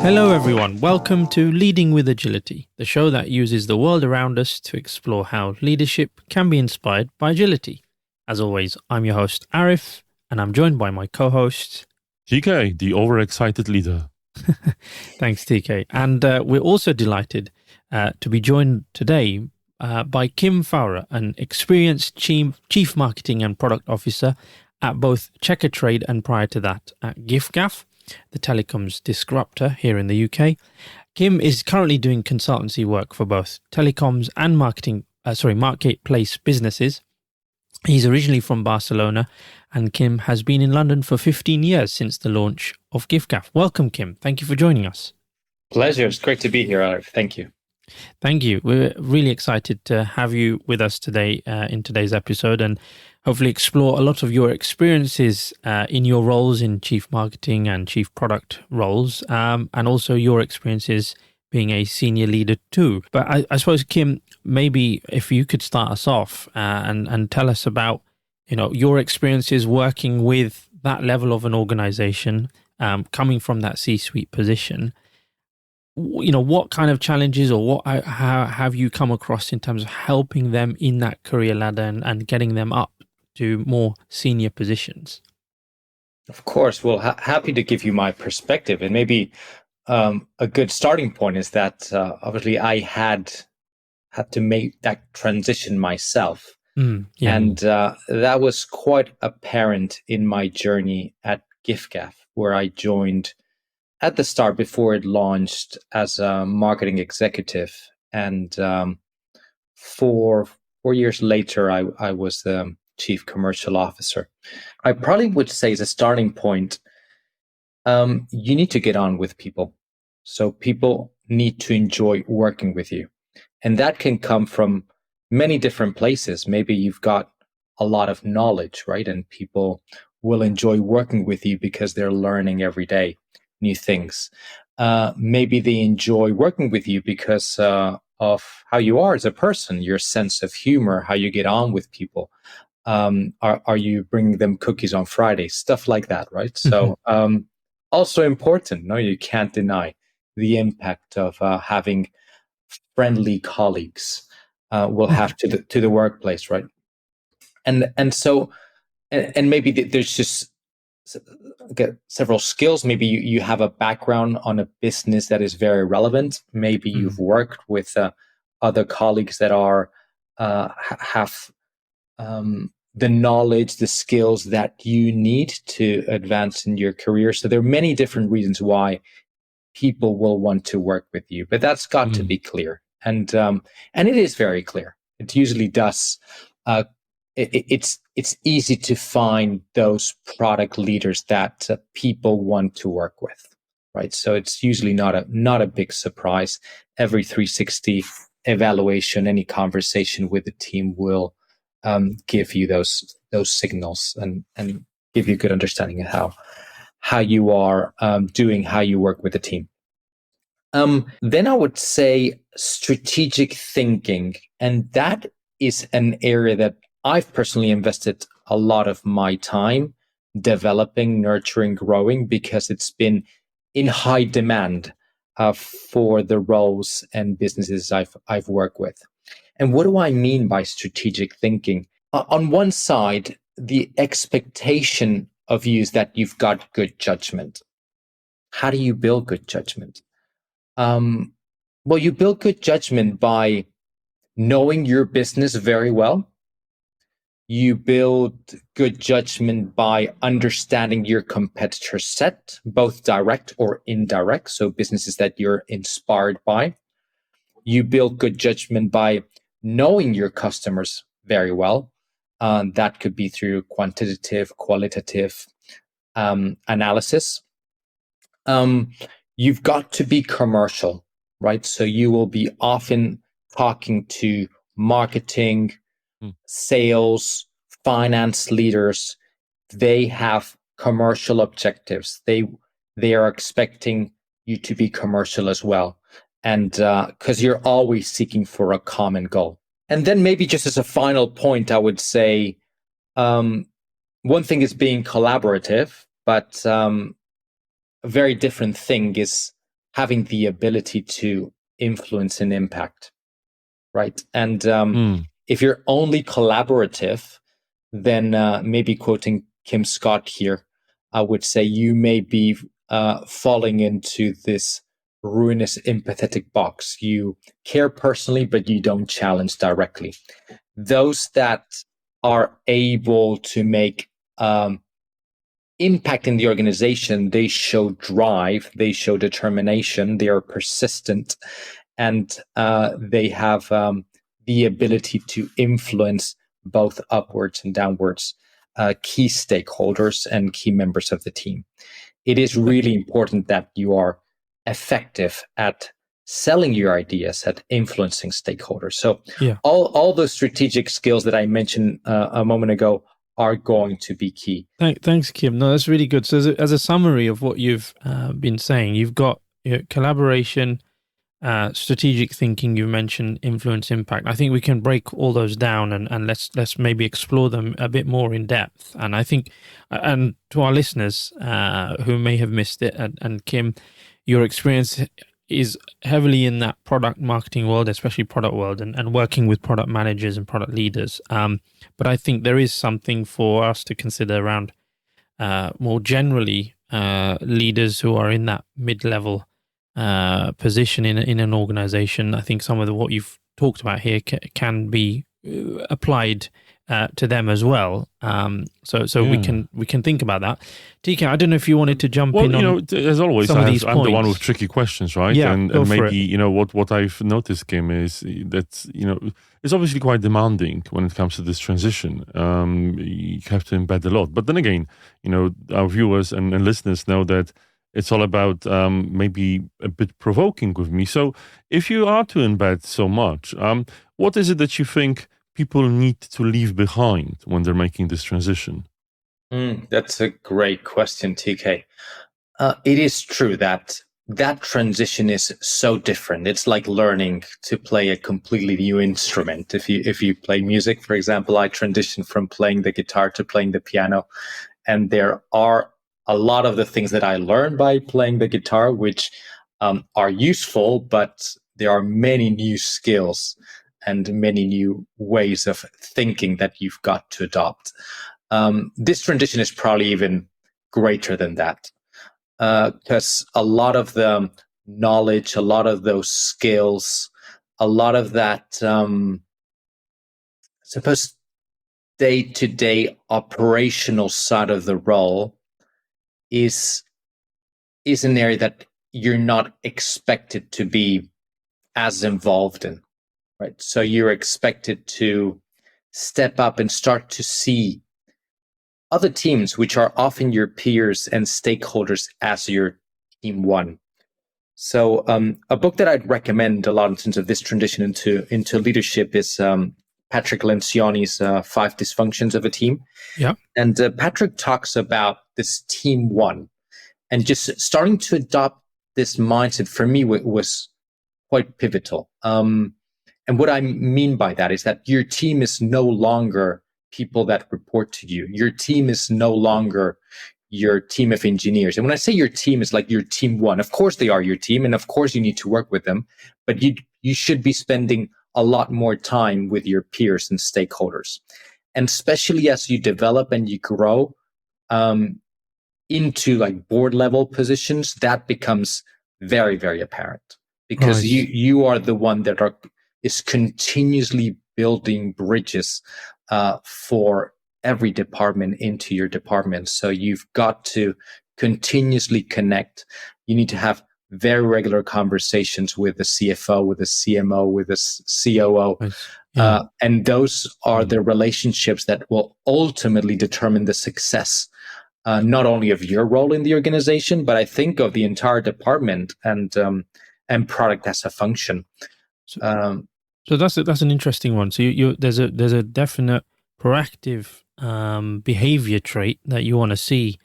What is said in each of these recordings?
Hello everyone, welcome to Leading with Agility, the show that uses the world around us to explore how leadership can be inspired by agility. As always, I'm your host Arif, and I'm joined by my co-host TK, the overexcited leader. Thanks TK. And we're also delighted to be joined today by Kim Faura, an experienced chief marketing and product officer at both Checkatrade and prior to that at Giffgaff, the Telecoms disruptor here in the UK. Kim is currently doing consultancy work for both telecoms and marketplace businesses. He's originally from Barcelona, and Kim has been in London for 15 years since the launch of Giffgaff. Welcome, Kim. Thank you for joining us. Pleasure. It's great to be here, Arif. Thank you. Thank you. We're really excited to have you with us today in today's episode, and hopefully explore a lot of your experiences in your roles in chief marketing and chief product roles, and also your experiences being a senior leader too. But I suppose, Kim, maybe if you could start us off and tell us about, your experiences working with that level of an organization, coming from that C-suite position. What kind of challenges or how have you come across in terms of helping them in that career ladder and getting them up to more senior positions? Of course. Well, happy to give you my perspective. And maybe a good starting point is that obviously I had to make that transition myself. And that was quite apparent in my journey at Giffgaff, where I joined at the start before it launched as a marketing executive. And 4 years later, I was the chief commercial officer. I probably would say as a starting point, you need to get on with people. So people need to enjoy working with you. And that can come from many different places. Maybe you've got a lot of knowledge, right? And people will enjoy working with you because they're learning every day new things. Maybe they enjoy working with you because of how you are as a person, your sense of humor, how you get on with people. Are you bringing them cookies on Friday? Stuff like that, right? So also important. No, you can't deny the impact of having friendly colleagues will have to the workplace, right? And so maybe there's just several skills. Maybe you have a background on a business that is very relevant. Maybe you've worked with other colleagues that are have the knowledge, the skills that you need to advance in your career. So there are many different reasons why people will want to work with you, but that's got to be clear. And it is very clear. It usually does. It's easy to find those product leaders that people want to work with, right? So it's usually not a big surprise. Every 360 evaluation, any conversation with the team will give you those signals and give you a good understanding of how you are doing, how you work with the team. Then I would say strategic thinking, and that is an area that I've personally invested a lot of my time developing, nurturing, growing, because it's been in high demand for the roles and businesses I've worked with. And what do I mean by strategic thinking? On one side, the expectation of you is that you've got good judgment. How do you build good judgment? Well, you build good judgment by knowing your business very well. You build good judgment by understanding your competitor set, both direct or indirect, so businesses that you're inspired by. You build good judgment by knowing your customers very well. That could be through quantitative, qualitative analysis. You've got to be commercial, right? So you will be often talking to marketing, sales, finance leaders. They have commercial objectives. They are expecting you to be commercial as well. And because you're always seeking for a common goal. And then maybe just as a final point, I would say one thing is being collaborative, but a very different thing is having the ability to influence and impact, right? And if you're only collaborative, then maybe quoting Kim Scott here, I would say you may be falling into this ruinous empathetic box. You care personally, but you don't challenge directly. Those that are able to make impact in the organization, they show drive, they show determination, they are persistent, and they have the ability to influence both upwards and downwards key stakeholders and key members of the team. It is really important that you are effective at selling your ideas, at influencing stakeholders. So all those strategic skills that I mentioned a moment ago are going to be key. Thanks, Kim. No, that's really good. So as a summary of what you've been saying, you've got collaboration, strategic thinking, you mentioned influence, impact. I think we can break all those down and let's maybe explore them a bit more in depth. And I think, and to our listeners who may have missed it, and Kim, your experience is heavily in that product marketing world, especially product world, and working with product managers and product leaders. But I think there is something for us to consider around more generally leaders who are in that mid-level position in an organization. I think some of what you've talked about here can be applied to them as well. So we can think about that. TK, I don't know if you wanted to jump in on as always, some of these I'm points. the one with tricky questions, right? Yeah, and maybe what I've noticed, Kim, is that it's obviously quite demanding when it comes to this transition. You have to embed a lot, but then again, our viewers and listeners know that it's all about maybe a bit provoking with me. So if you are to embed so much, what is it that you think people need to leave behind when they're making this transition? That's a great question, TK. It is true that transition is so different. It's like learning to play a completely new instrument. If you play music, for example, I transitioned from playing the guitar to playing the piano, and there are a lot of the things that I learned by playing the guitar, which are useful, but there are many new skills and many new ways of thinking that you've got to adopt. This transition is probably even greater than that, because a lot of the knowledge, a lot of those skills, a lot of that, suppose day-to-day operational side of the role is an area that you're not expected to be as involved in, right? So you're expected to step up and start to see other teams, which are often your peers and stakeholders, as your team one. So a book that I'd recommend a lot in terms of this transition into leadership is Patrick Lencioni's 5 Dysfunctions of a Team. Yeah. And Patrick talks about this team one, and just starting to adopt this mindset for me was quite pivotal. And what I mean by that is that your team is no longer people that report to you. Your team is no longer your team of engineers. And when I say your team, is like your team one. Of course they are your team, and of course you need to work with them, but you should be spending a lot more time with your peers and stakeholders. And especially as you develop and you grow into like board level positions, that becomes very, very apparent, because Right. you are the one that is continuously building bridges for every department into your department. So you've got to continuously connect. You need to have very regular conversations with the CFO, with the CMO, with the COO. Nice. Yeah. And those are the relationships that will ultimately determine the success, not only of your role in the organization, but I think of the entire department and product as a function. So that's an interesting one. So there's a definite proactive behavior trait that you want to see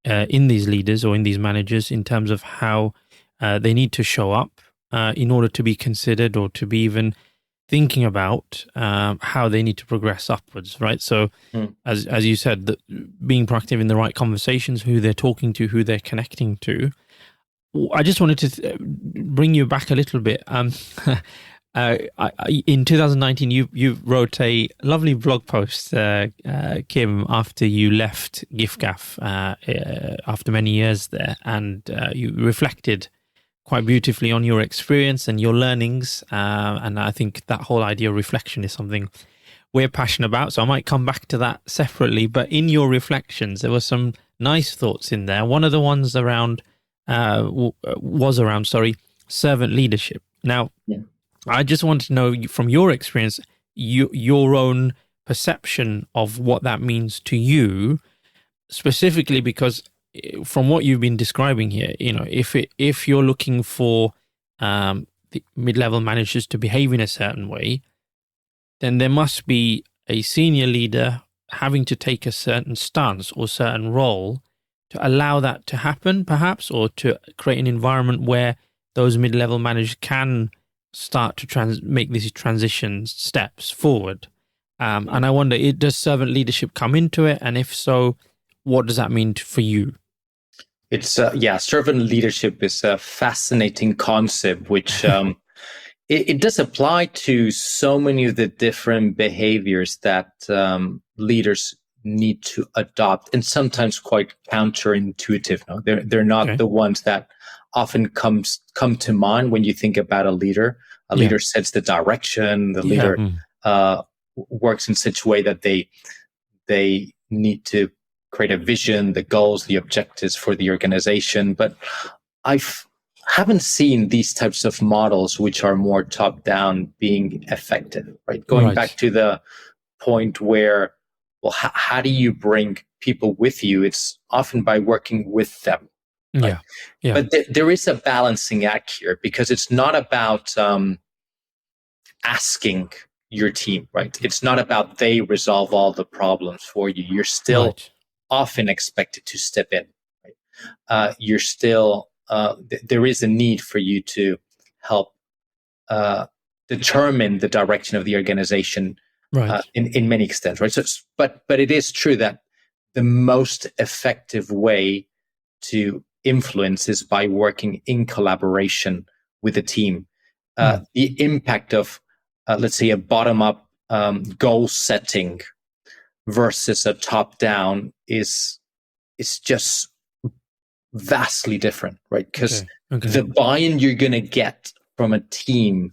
in these leaders or in these managers in terms of how they need to show up in order to be considered or to be even thinking about how they need to progress upwards, right? So as you said, being proactive in the right conversations, who they're talking to, who they're connecting to. I just wanted to bring you back a little bit. In 2019, you wrote a lovely blog post, Kim, after you left Giffgaff after many years there, and you reflected quite beautifully on your experience and your learnings. And I think that whole idea of reflection is something we're passionate about. So I might come back to that separately. But in your reflections, there were some nice thoughts in there. One of the ones was around servant leadership. Now, I just want to know from your experience, your own perception of what that means to you, specifically because from what you've been describing here, if you're looking for the mid-level managers to behave in a certain way, then there must be a senior leader having to take a certain stance or certain role to allow that to happen, perhaps, or to create an environment where those mid-level managers can start to make these transition steps forward. And I wonder, does servant leadership come into it? And if so, what does that mean for you? It's servant leadership is a fascinating concept, which it does apply to so many of the different behaviors that leaders need to adopt, and sometimes quite counterintuitive. No, they're not the ones that often come to mind when you think about a leader. A leader sets the direction. The leader works in such a way that they need to create a vision, the goals, the objectives for the organization. But I haven't seen these types of models, which are more top-down, being effective. Right, going back to the point where, well, how do you bring people with you? It's often by working with them. Right? Yeah. But there is a balancing act here, because it's not about asking your team, right? It's not about they resolve all the problems for you. You're still often expected to step in. Right? You're still, there is a need for you to help determine the direction of the organization in many extents, right? So, but it is true that the most effective way to influence is by working in collaboration with a team. The impact of, let's say, a bottom-up goal setting versus a top-down is just vastly different, right? Because the buy-in you're going to get from a team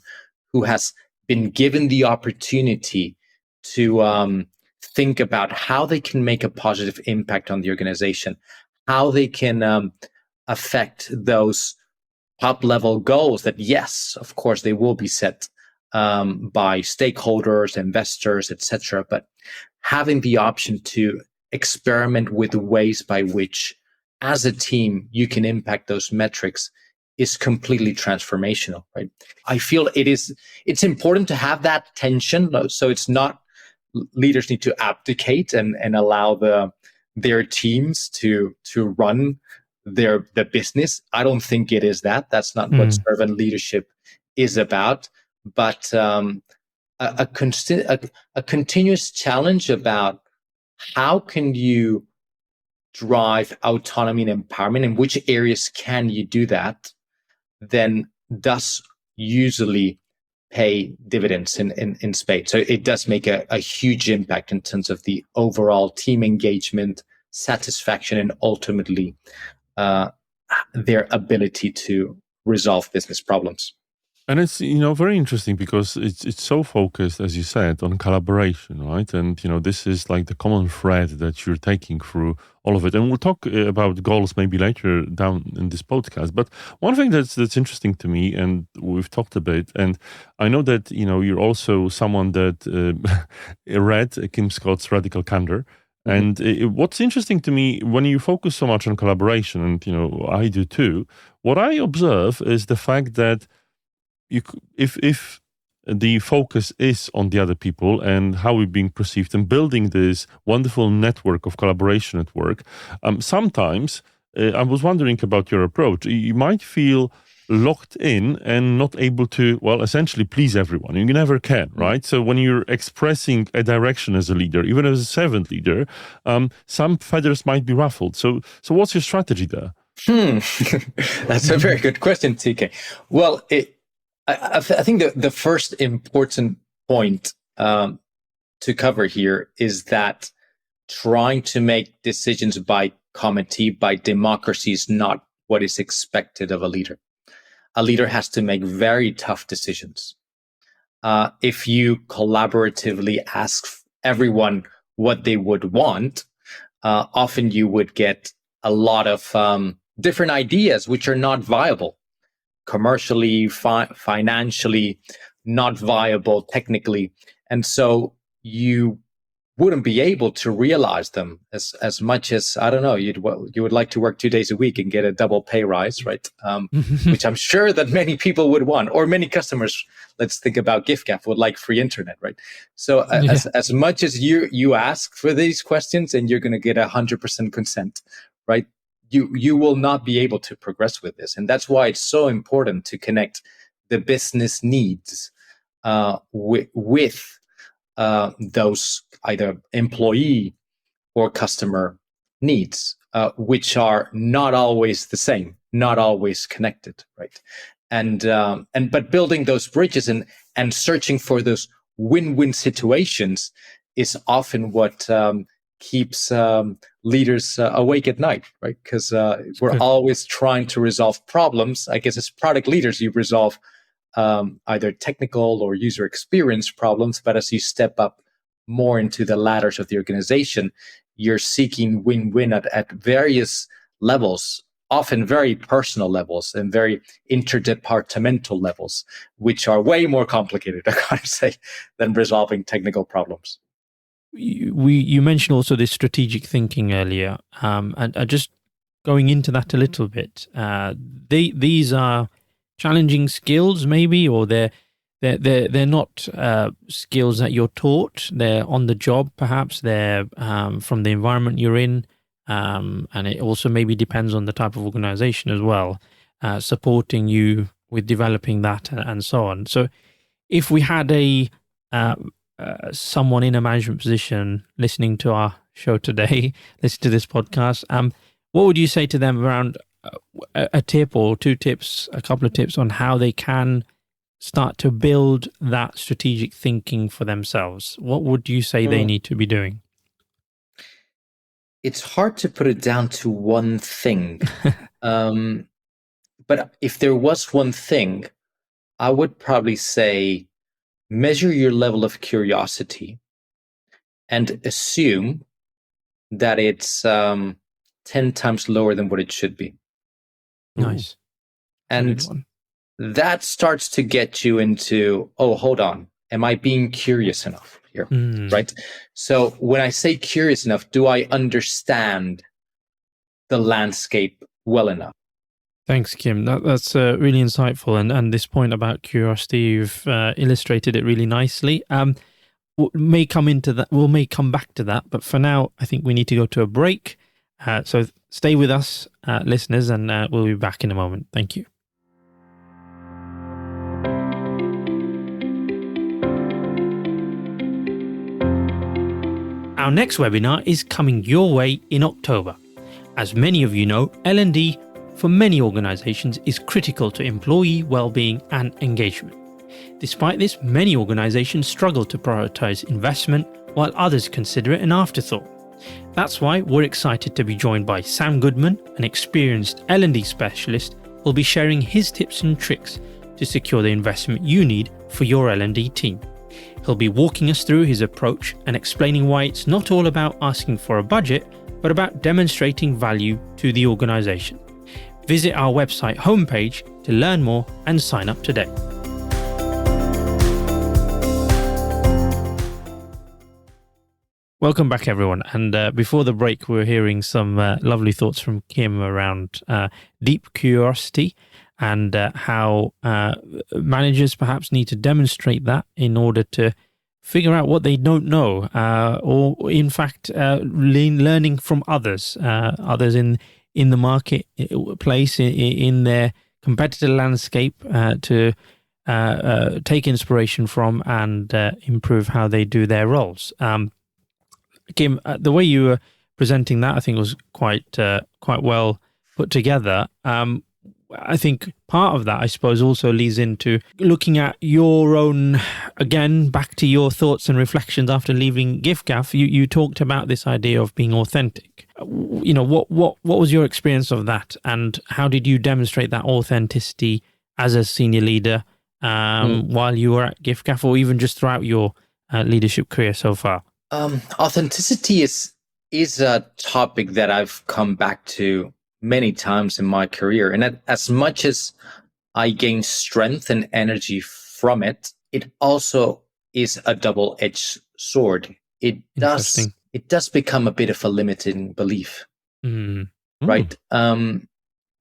who has been given the opportunity to think about how they can make a positive impact on the organization, how they can affect those top-level goals that, yes, of course, they will be set by stakeholders, investors, etc. But having the option to experiment with ways by which, as a team, you can impact those metrics is completely transformational, right? I feel it's important to have that tension. So it's not leaders need to abdicate and allow their teams to run the business. I don't think it is that. That's not what servant leadership is about. But a continuous challenge about how can you drive autonomy and empowerment, and which areas can you do that, then does usually pay dividends in spades. So it does make a huge impact in terms of the overall team engagement, satisfaction, and ultimately their ability to resolve business problems. And it's, very interesting because it's so focused, as you said, on collaboration, right? And, this is like the common thread that you're taking through all of it. And we'll talk about goals maybe later down in this podcast. But one thing that's interesting to me, and we've talked a bit, and I know that, you're also someone that read Kim Scott's Radical Candor. And what's interesting to me, when you focus so much on collaboration, and, I do too, what I observe is the fact that if the focus is on the other people and how we're being perceived and building this wonderful network of collaboration at work, sometimes I was wondering about your approach. You might feel locked in and not able to, essentially please everyone. You never can, right? So when you're expressing a direction as a leader, even as a servant leader, some feathers might be ruffled. So what's your strategy there? That's a very good question, TK. Well, I think the first important point to cover here is that trying to make decisions by committee, by democracy, is not what is expected of a leader. A leader has to make very tough decisions. If you collaboratively ask everyone what they would want, often you would get a lot of different ideas which are not viable, commercially, financially, not viable technically. And so you wouldn't be able to realize them as much as, I don't know, you would like to work 2 days a week and get a double pay rise, right? Which I'm sure that many people would want, or many customers, let's think about Giffgaff, would like free internet, right? So as much as you ask for these questions and you're going to get 100% consent, right? You will not be able to progress with this. And that's why it's so important to connect the business needs with those either employee or customer needs, which are not always the same, not always connected, right? But building those bridges and searching for those win-win situations is often what keeps leaders awake at night, right? Because we're always trying to resolve problems. I guess as product leaders, you resolve either technical or user experience problems, but as you step up more into the ladders of the organization, you're seeking win-win at various levels, often very personal levels and very interdepartmental levels, which are way more complicated, I gotta say, than resolving technical problems. You mentioned also this strategic thinking earlier, and just going into that a little bit. These are challenging skills, maybe, or they're not skills that you're taught. They're on the job, perhaps. They're from the environment you're in, and it also maybe depends on the type of organization as well, supporting you with developing that and so on. So, if we had someone in a management position listening to our show today, listen to this podcast, what would you say to them around a tip or two tips, a couple of tips on how they can start to build that strategic thinking for themselves? What would you say they need to be doing? It's hard to put it down to one thing. But if there was one thing, I would probably say measure your level of curiosity and assume that it's 10 times lower than what it should be. Nice. And that starts to get you into, oh, hold on. Am I being curious enough here? Right? So when I say curious enough, do I understand the landscape well enough? Thanks, Kim. That's really insightful. And this point about curiosity, you've illustrated it really nicely. We'll may come back to that. But for now, I think we need to go to a break. So stay with us, listeners, and we'll be back in a moment. Thank you. Our next webinar is coming your way in October. As many of you know, L&D for many organizations is critical to employee well-being and engagement. Despite this, many organizations struggle to prioritize investment, while others consider it an afterthought. That's why we're excited to be joined by Sam Goodman, an experienced L&D specialist, who will be sharing his tips and tricks to secure the investment you need for your L&D team. He'll be walking us through his approach and explaining why it's not all about asking for a budget, but about demonstrating value to the organization. Visit our website homepage to learn more and sign up today. Welcome back, everyone. And before the break, we were hearing some lovely thoughts from Kim around deep curiosity and how managers perhaps need to demonstrate that in order to figure out what they don't know, or in fact, learning from others in the marketplace, in their competitive landscape, to take inspiration from and improve how they do their roles. Kim, the way you were presenting that, I think was quite well put together. I think part of that, I suppose, also leads into looking at your own, again, back to your thoughts and reflections after leaving Giffgaff. You talked about this idea of being authentic. What was your experience of that, and how did you demonstrate that authenticity as a senior leader while you were at Giffgaff, or even just throughout your leadership career so far? Authenticity is a topic that I've come back to many times in my career. And as much as I gain strength and energy from it, it also is a double-edged sword. It does become a bit of a limiting belief, right? Because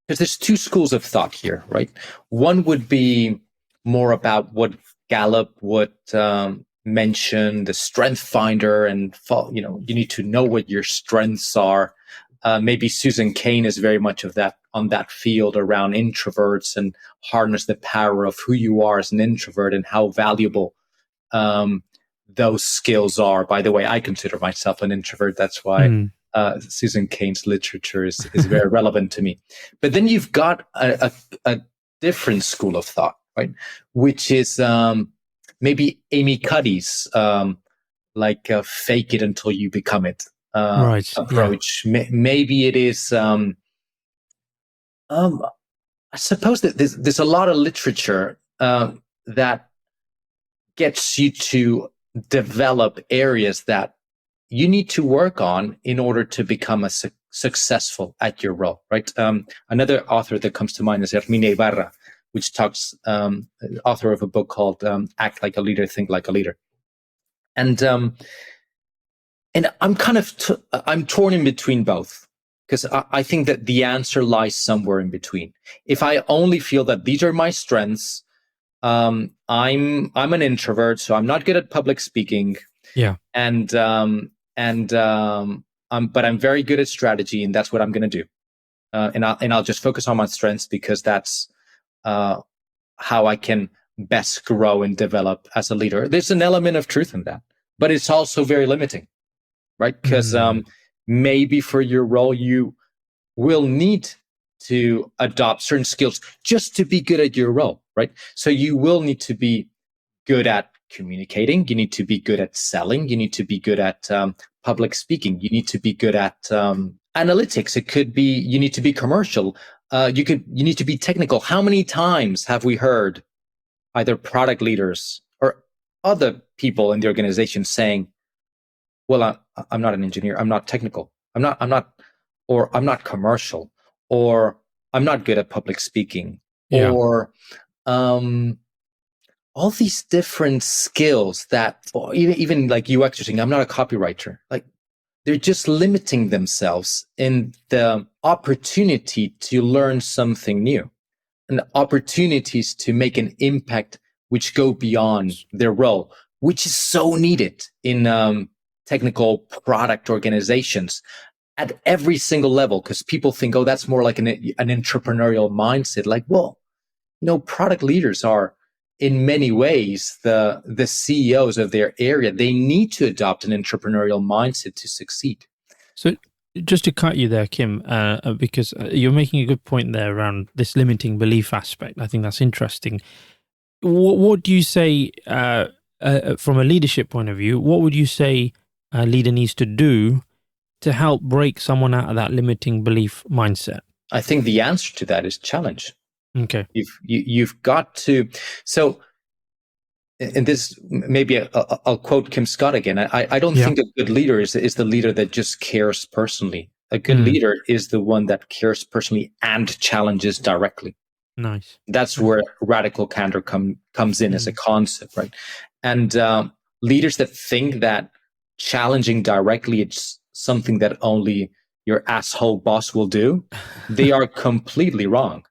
there's two schools of thought here, right? One would be more about what Gallup would mention, the strength finder, and you need to know what your strengths are. Maybe Susan Cain is very much of that on that field around introverts and harness the power of who you are as an introvert and how valuable those skills are. By the way, I consider myself an introvert. That's why Susan Cain's literature is very relevant to me. But then you've got a different school of thought, right? Which is maybe Amy Cuddy's fake it until you become it. Approach. Yeah. Maybe it is. I suppose that there's a lot of literature that gets you to develop areas that you need to work on in order to become successful at your role. Right. Another author that comes to mind is Hermine Ibarra, which talks author of a book called "Act Like a Leader, Think Like a Leader," and I'm kind of I'm torn in between both, because I think that the answer lies somewhere in between. If I only feel that these are my strengths, I'm an introvert, so I'm not good at public speaking. Yeah, but I'm very good at strategy, and that's what I'm going to do. And I'll just focus on my strengths because that's how I can best grow and develop as a leader. There's an element of truth in that, but it's also very limiting. Right? Because maybe for your role, you will need to adopt certain skills just to be good at your role, right? So you will need to be good at communicating. You need to be good at selling. You need to be good at public speaking. You need to be good at analytics. It could be you need to be commercial. You need to be technical. How many times have we heard either product leaders or other people in the organization saying, well, I'm not an engineer. I'm not technical. I'm not commercial, or I'm not good at public speaking, or all these different skills that, even like UX, saying, I'm not a copywriter. Like, they're just limiting themselves in the opportunity to learn something new and opportunities to make an impact which go beyond their role, which is so needed in technical product organizations at every single level, because people think, oh, that's more like an entrepreneurial mindset. Like, well, product leaders are in many ways the CEOs of their area. They need to adopt an entrepreneurial mindset to succeed. So just to cut you there, Kim, because you're making a good point there around this limiting belief aspect. I think that's interesting. What do you say from a leadership point of view? What would you say a leader needs to do to help break someone out of that limiting belief mindset? I think the answer to that is challenge. Okay. You've got to. So, and this, maybe I'll quote Kim Scott again. I don't think a good leader is the leader that just cares personally. A good leader is the one that cares personally and challenges directly. Nice. That's where radical candor comes in as a concept, right? And leaders that think that challenging directly it's something that only your asshole boss will do, they are completely wrong.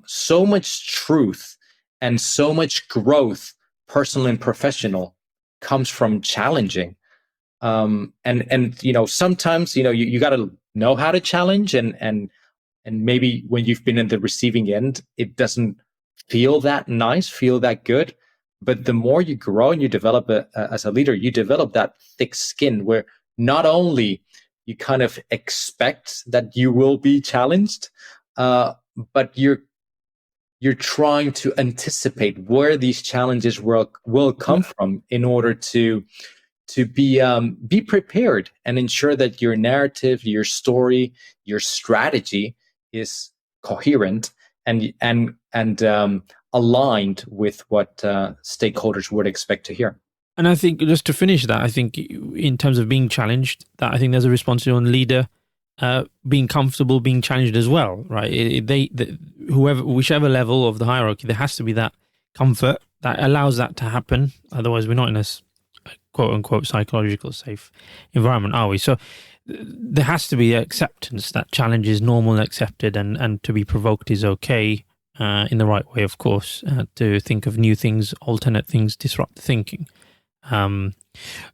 So much truth and so much growth, personal and professional, comes from challenging. And sometimes you got to know how to challenge, and maybe when you've been in the receiving end, it doesn't feel that nice, feel that good. But the more you grow and you develop as a leader, you develop that thick skin where not only you kind of expect that you will be challenged, but you're trying to anticipate where these challenges will come from in order to be prepared and ensure that your narrative, your story, your strategy is coherent and aligned with what stakeholders would expect to hear. And I think, just to finish that, I think in terms of being challenged, that I think there's a responsibility on leader being comfortable being challenged as well, right? Whichever level of the hierarchy, there has to be that comfort that allows that to happen. Otherwise, we're not in a quote unquote psychological safe environment, are we? So there has to be acceptance that challenge is normal and accepted, and to be provoked is okay, in the right way, of course, to think of new things, alternate things, disrupt thinking.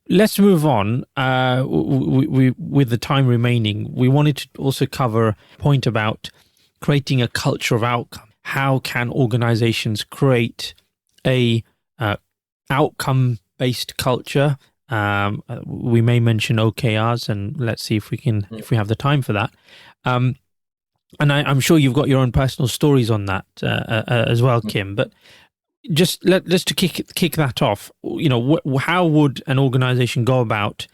Let's move on. With the time remaining, we wanted to also cover a point about creating a culture of outcome. How can organizations create a outcome-based culture? We may mention OKRs, and let's see if we have the time for that. And I'm sure you've got your own personal stories on that as well, Kim. But just let's to kick that off. How would an organization go about?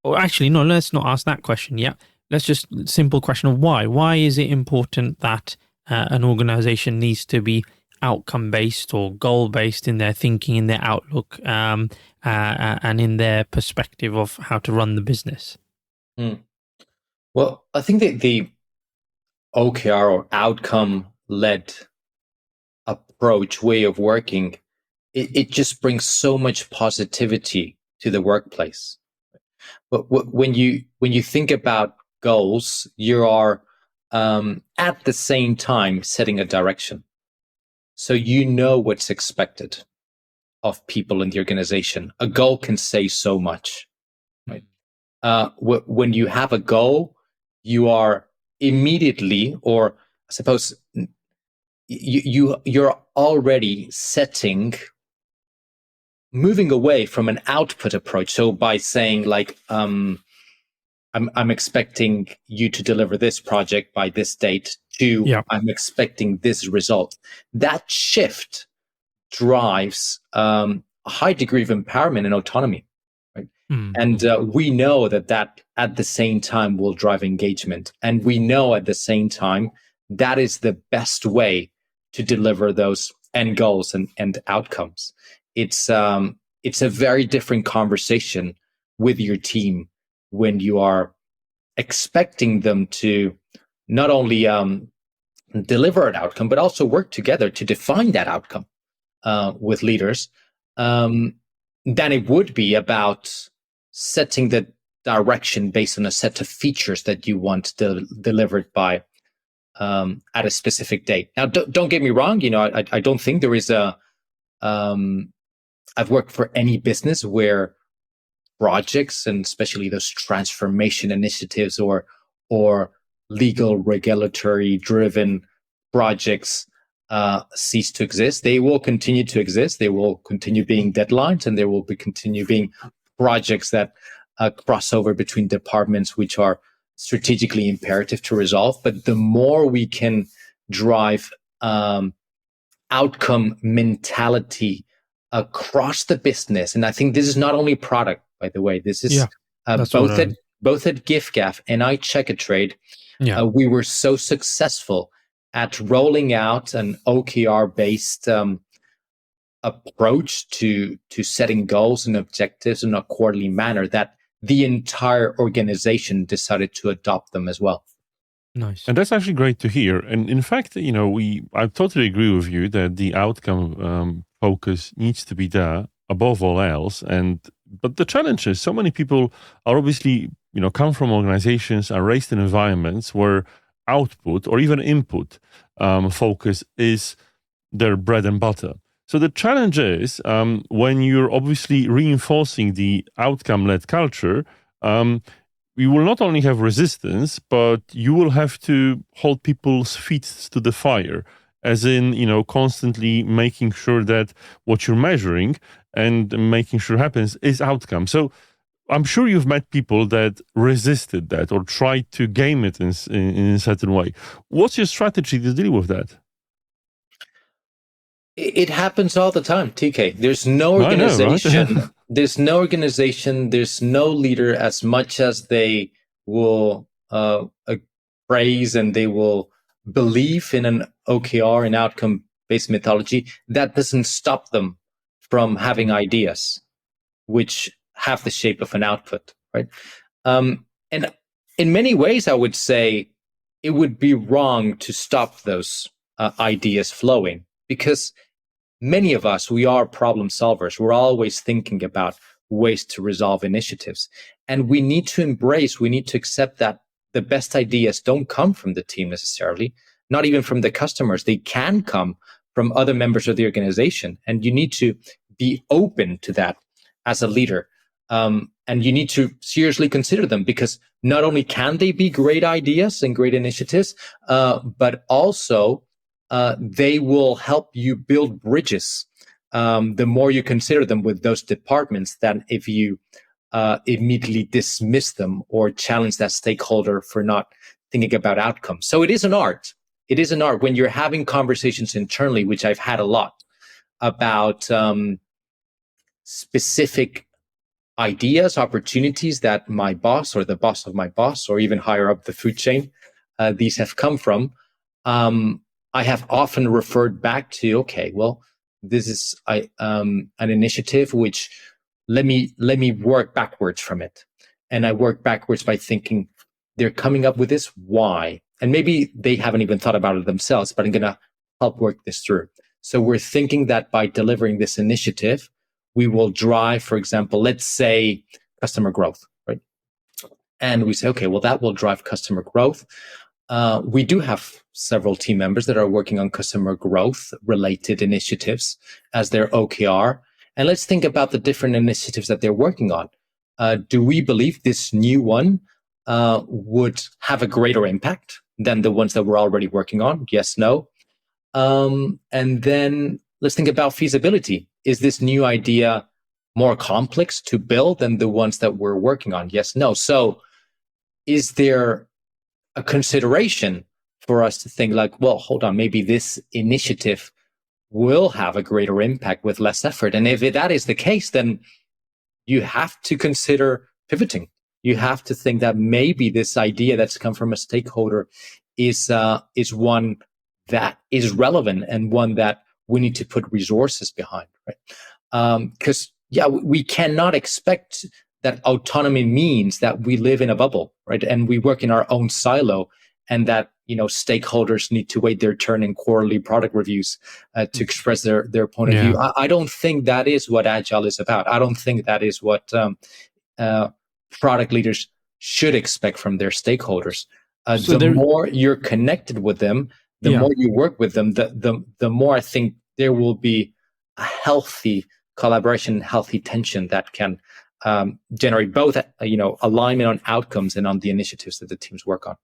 Or actually, no, let's not ask that question yet. Let's just simple question of why. Why is it important that an organization needs to be outcome based or goal based in their thinking, in their outlook, and in their perspective of how to run the business? Well, I think that the OKR, or outcome led approach, way of working, it just brings so much positivity to the workplace. But when you think about goals, you are at the same time setting a direction. So you know what's expected of people in the organization. A goal can say so much, right? When you have a goal, you are immediately, or I suppose you're already moving away from an output approach. So by saying like, I'm expecting you to deliver this project by this date, to I'm expecting this result. That shift drives a high degree of empowerment and autonomy, right? And we know that at the same time will drive engagement, and we know at the same time that is the best way to deliver those end goals and outcomes. It's a very different conversation with your team when you are expecting them to not only deliver an outcome, but also work together to define that outcome with leaders, than it would be about setting the direction based on a set of features that you want delivered by at a specific date. Now, don't get me wrong. I don't think there is I've worked for any business where projects, and especially those transformation initiatives or legal regulatory driven projects cease to exist. They will continue to exist. They will continue being deadlines, and there will continue being projects that cross over between departments, which are strategically imperative to resolve. But the more we can drive outcome mentality across the business, and I think this is not only product, by the way, this is both at Giffgaff and Checkatrade, we were so successful at rolling out an OKR-based approach to setting goals and objectives in a quarterly manner that the entire organization decided to adopt them as well. Nice. And that's actually great to hear. And in fact, I totally agree with you that the outcome focus needs to be there above all else. But the challenge is so many people are obviously, come from organizations, are raised in environments where output or even input focus is their bread and butter. So the challenge is when you're obviously reinforcing the outcome-led culture, you will not only have resistance, but you will have to hold people's feet to the fire, as in, constantly making sure that what you're measuring and making sure happens is outcome. So I'm sure you've met people that resisted that or tried to game it in a certain way. What's your strategy to deal with that? It happens all the time, TK. There's no I know, organization, right? there's no leader, as much as they will praise and they will believe in an OKR, an outcome-based methodology, that doesn't stop them from having ideas which have the shape of an output, right? And in many ways, I would say it would be wrong to stop those ideas flowing, because many of us, we are problem solvers. We're always thinking about ways to resolve initiatives. And we need to accept that the best ideas don't come from the team necessarily, not even from the customers. They can come from other members of the organization. And you need to be open to that as a leader. And you need to seriously consider them, because not only can they be great ideas and great initiatives, but also they will help you build bridges. The more you consider them with those departments, than if you immediately dismiss them or challenge that stakeholder for not thinking about outcomes. So it is an art. It is an art when you're having conversations internally, which I've had a lot, about specific ideas, opportunities that my boss or the boss of my boss, or even higher up the food chain, these have come from. I have often referred back to, okay, well, this is an initiative which let me work backwards from it. And I work backwards by thinking, they're coming up with this, why? And maybe they haven't even thought about it themselves, but I'm going to help work this through. So we're thinking that by delivering this initiative, we will drive, for example, let's say customer growth, right? And we say, okay, well, that will drive customer growth. We do have several team members that are working on customer growth related initiatives as their OKR. And let's think about the different initiatives that they're working on. Do we believe this new one would have a greater impact than the ones that we're already working on? Yes, no. And then let's think about feasibility. Is this new idea more complex to build than the ones that we're working on? Yes, no. So is there a consideration for us to think like, well, hold on, maybe this initiative will have a greater impact with less effort? And if that is the case, then you have to consider pivoting. You have to think that maybe this idea that's come from a stakeholder is one that is relevant and one that we need to put resources behind, right? Because we cannot expect that autonomy means that we live in a bubble, right? And we work in our own silo, and that stakeholders need to wait their turn in quarterly product reviews to express their point of view. I don't think that is what Agile is about. I don't think that is what product leaders should expect from their stakeholders. More you're connected with them, the more you work with them, the more I think there will be a healthy collaboration, healthy tension that can generate both, alignment on outcomes and on the initiatives that the teams work on.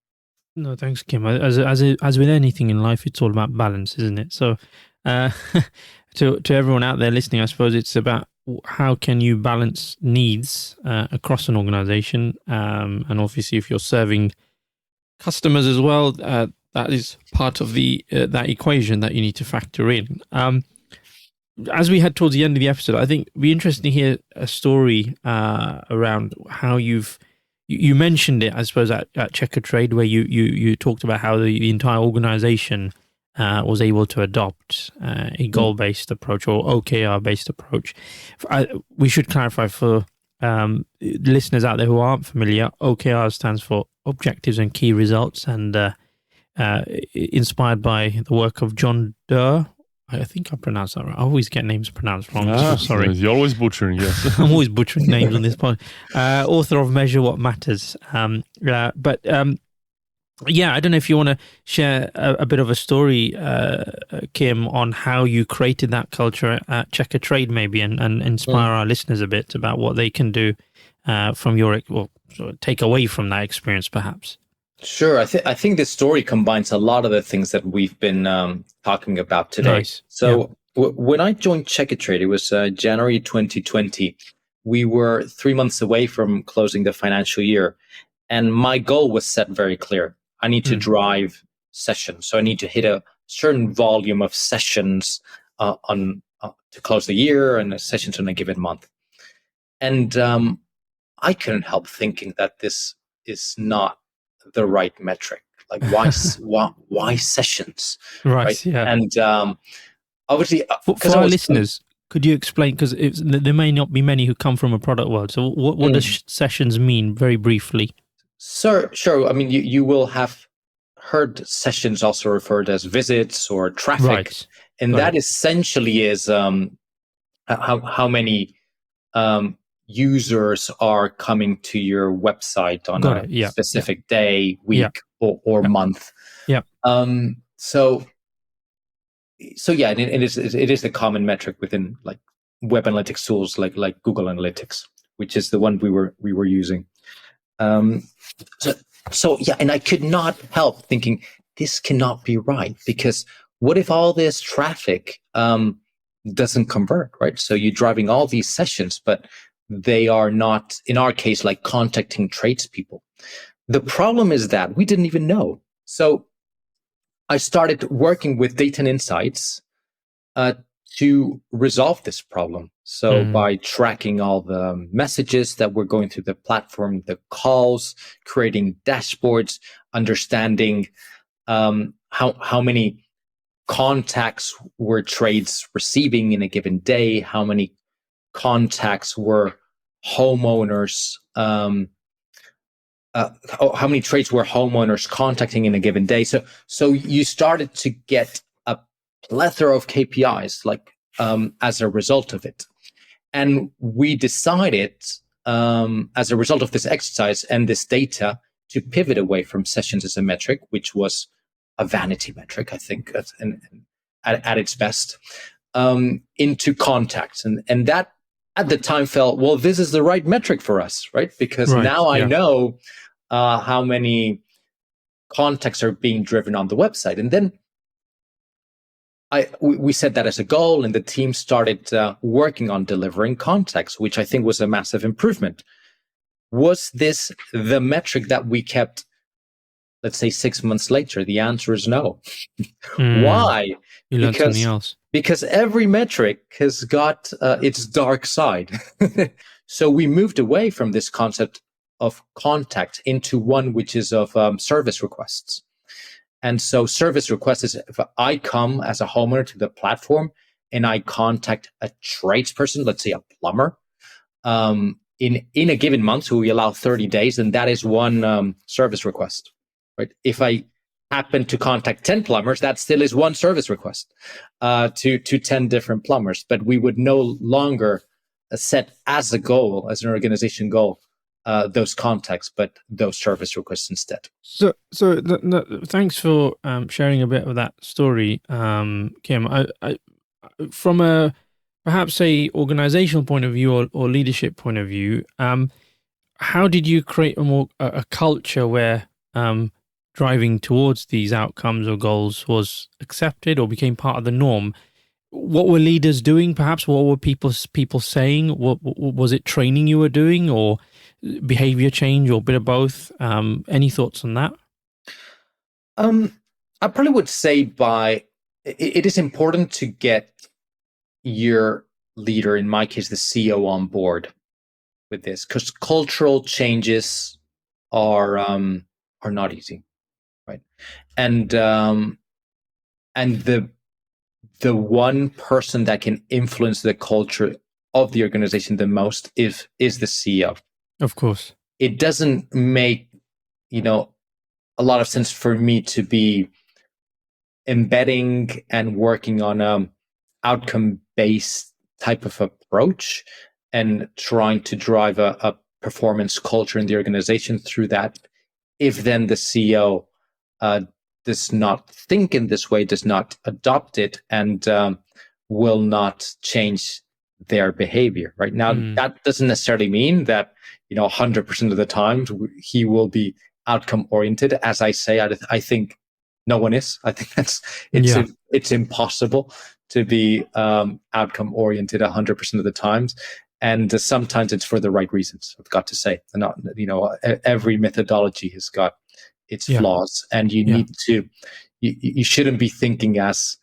No, thanks, Kim. As with anything in life, it's all about balance, isn't it? So, to everyone out there listening, I suppose it's about how can you balance needs across an organization, and obviously, if you're serving customers as well, that is part of the that equation that you need to factor in. As we head towards the end of the episode, I think it'd be interesting to hear a story around how you mentioned it, I suppose, at Checkatrade, where you talked about how the entire organization was able to adopt a goal-based approach or OKR-based approach. We should clarify for listeners out there who aren't familiar, OKR stands for Objectives and Key Results, and inspired by the work of John Doerr. I think I pronounced that right. I always get names pronounced wrong. So sorry. You're always butchering, yes. I'm always butchering names on this point. Author of Measure What Matters. But I don't know if you want to share a bit of a story, Kim, on how you created that culture at Checkatrade maybe, and inspire our listeners a bit about what they can do from your, or take away from that experience perhaps. Sure. I think this story combines a lot of the things that we've been talking about today. Nice. So when I joined Checkatrade, it was January 2020. we were 3 months away from closing the financial year. And my goal was set very clear. I need to drive sessions. So I need to hit a certain volume of sessions to close the year and sessions in a given month. And I couldn't help thinking that this is not the right metric. Like why sessions? Right. Yeah. And obviously, for our listeners, could you explain? Because there may not be many who come from a product world. So what does sessions mean, very briefly? Sure. I mean, you will have heard sessions also referred as visits or traffic, right. And that essentially is how many users are coming to your website on a specific day, week, or month. Yeah. So yeah, and it is a common metric within like web analytics tools like Google Analytics, which is the one we were using. So yeah, and I could not help thinking this cannot be right, because what if all this traffic doesn't convert, right? So you're driving all these sessions, but they are not, in our case, like contacting tradespeople. The problem is that we didn't even know. So I started working with data and insights to resolve this problem. So by tracking all the messages that were going through the platform, the calls, creating dashboards, understanding how many contacts were trades receiving in a given day, how many contacts were homeowners, how many trades were homeowners contacting in a given day. So you started to get a plethora of KPIs as a result of it. And we decided as a result of this exercise and this data to pivot away from sessions as a metric, which was a vanity metric, I think, at its best, into contacts. And that at the time felt, well, this is the right metric for us, right? Because now I know how many contacts are being driven on the website. And then we set that as a goal, and the team started working on delivering contacts, which I think was a massive improvement. Was this the metric that we kept, let's say, 6 months later? The answer is no. Why? You learned something else. Because every metric has got its dark side. So we moved away from this concept of contact into one which is of service requests. And so service requests is if I come as a homeowner to the platform and I contact a tradesperson, let's say a plumber, in a given month, so we allow 30 days, and that is one service request, right? If I happen to contact 10 plumbers, that still is one service request to 10 different plumbers. But we would no longer set as a goal, as an organization goal, those contacts, but those service requests instead. So thanks for sharing a bit of that story, Kim. I from a perhaps a organizational point of view or leadership point of view, how did you create a culture where driving towards these outcomes or goals was accepted or became part of the norm? What were leaders doing? Perhaps what were people saying? What was it? Training you were doing, or behavior change, or a bit of both? Any thoughts on that? I probably would say it is important to get your leader, in my case, the CEO, on board with this, because cultural changes are not easy, right? And the one person that can influence the culture of the organization the most is the CEO. Of course. It doesn't make, a lot of sense for me to be embedding and working on a outcome-based type of approach and trying to drive a performance culture in the organization through that, if then the CEO does not think in this way, does not adopt it, and will not change their behavior. Right now, that doesn't necessarily mean that 100% of the time he will be outcome oriented. As I say, I think no one is. I think it's impossible to be outcome oriented 100% of the times. And sometimes it's for the right reasons, I've got to say. And not, every methodology has got its flaws, and you need to, you shouldn't be thinking as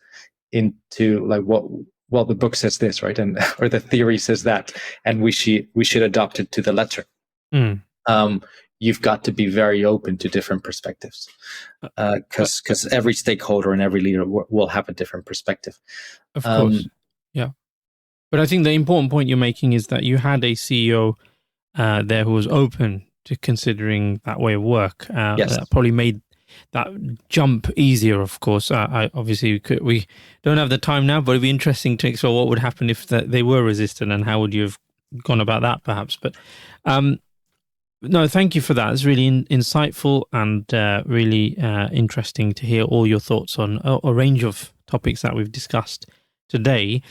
into like, well, the book says this, right? And, or the theory says that, and we should adopt it to the letter. You've got to be very open to different perspectives, because every stakeholder and every leader will have a different perspective. Of course. Yeah. But I think the important point you're making is that you had a CEO there who was open to considering that way of work. That probably made that jump easier, of course. We don't have the time now, but it'd be interesting to explore what would happen if they were resistant, and how would you have gone about that, perhaps. But no, thank you for that. It's really insightful and really interesting to hear all your thoughts on a range of topics that we've discussed today.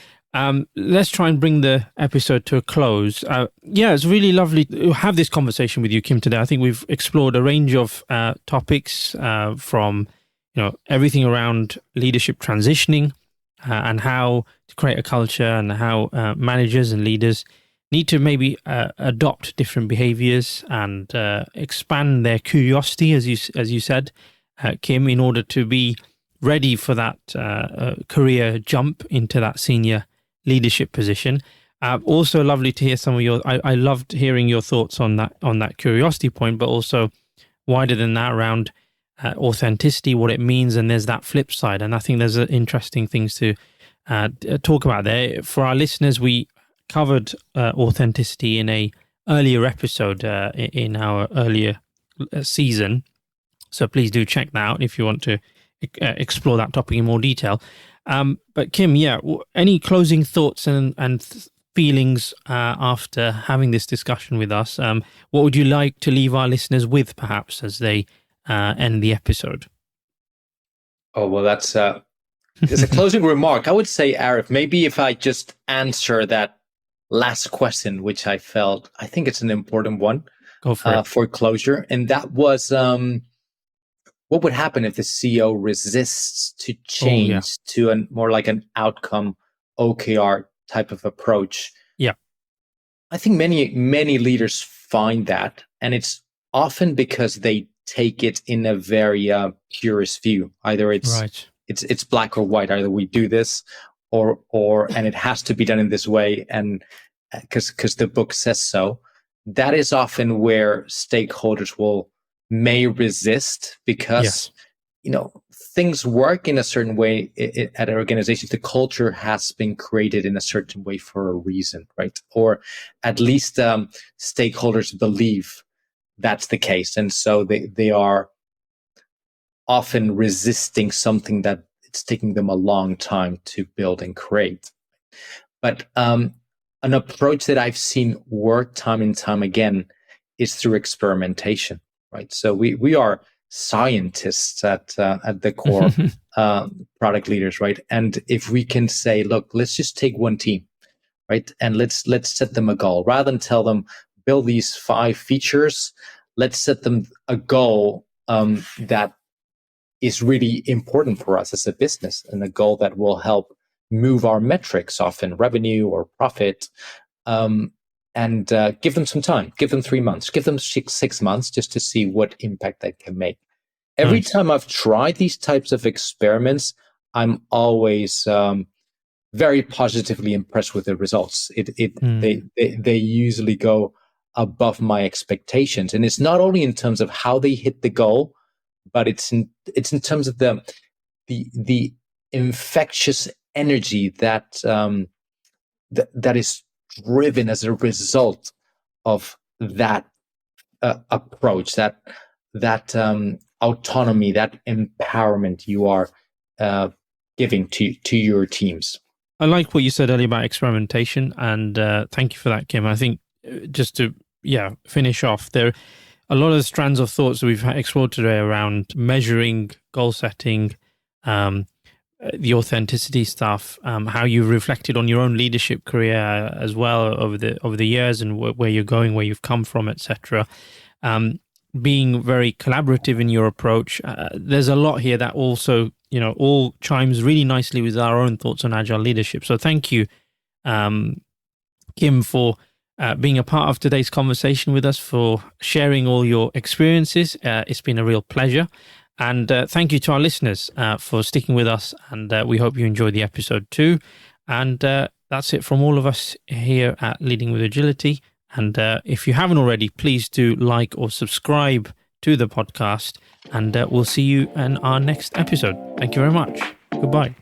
Let's try and bring the episode to a close. It's really lovely to have this conversation with you, Kim, today. I think we've explored a range of topics from everything around leadership transitioning and how to create a culture, and how managers and leaders need to maybe adopt different behaviors and expand their curiosity, as you said, Kim, in order to be ready for that career jump into that senior leadership position. Also lovely to hear some of your, I loved hearing your thoughts on that curiosity point, but also wider than that around authenticity, what it means, and there's that flip side. And I think there's interesting things to talk about there. For our listeners, we covered authenticity in a earlier episode in our earlier season. So please do check that out if you want to explore that topic in more detail. But Kim, any closing thoughts and feelings after having this discussion with us? What would you like to leave our listeners with, perhaps, as they end the episode? Oh, well, that's a closing remark. I would say, Arif, maybe if I just answer that last question, which I think it's an important one. Go for it. For closure. And that was, what would happen if the CEO resists to change to more like an outcome OKR type of approach? Yeah. I think many leaders find that, and it's often because they take it in a very purist view. Either it's black or white. Either we do this, or and it has to be done in this way, and because the book says so. That is often where stakeholders may resist, because things work in a certain way at organizations. The culture has been created in a certain way for a reason, right? Or at least stakeholders believe that's the case, and so they are often resisting something that it's taking them a long time to build and create. But an approach that I've seen work time and time again is through experimentation, right? So we are scientists at the core, product leaders, right? And if we can say, look, let's just take one team, right? And let's set them a goal. Rather than tell them, build these 5 features, let's set them a goal that is really important for us as a business, and a goal that will help move our metrics, often revenue or profit, and give them some time, give them 3 months, give them 6 months, just to see what impact that can make. Every time I've tried these types of experiments, I'm always very positively impressed with the results. They usually go above my expectations, and it's not only in terms of how they hit the goal, but it's in terms of the infectious energy that is driven as a result of that approach, that autonomy, that empowerment you are giving to your teams. I like what you said earlier about experimentation, and thank you for that, Kim. I think just to finish off, there are a lot of strands of thoughts that we've explored today around measuring, goal setting, the authenticity stuff, how you've reflected on your own leadership career as well over the years, and where you're going, where you've come from, etc. Being very collaborative in your approach. There's a lot here that also, all chimes really nicely with our own thoughts on agile leadership. So thank you, Kim, for being a part of today's conversation with us, for sharing all your experiences. It's been a real pleasure. And thank you to our listeners for sticking with us. And we hope you enjoyed the episode too. And that's it from all of us here at Leading with Agility. And if you haven't already, please do like or subscribe to the podcast. And we'll see you in our next episode. Thank you very much. Goodbye.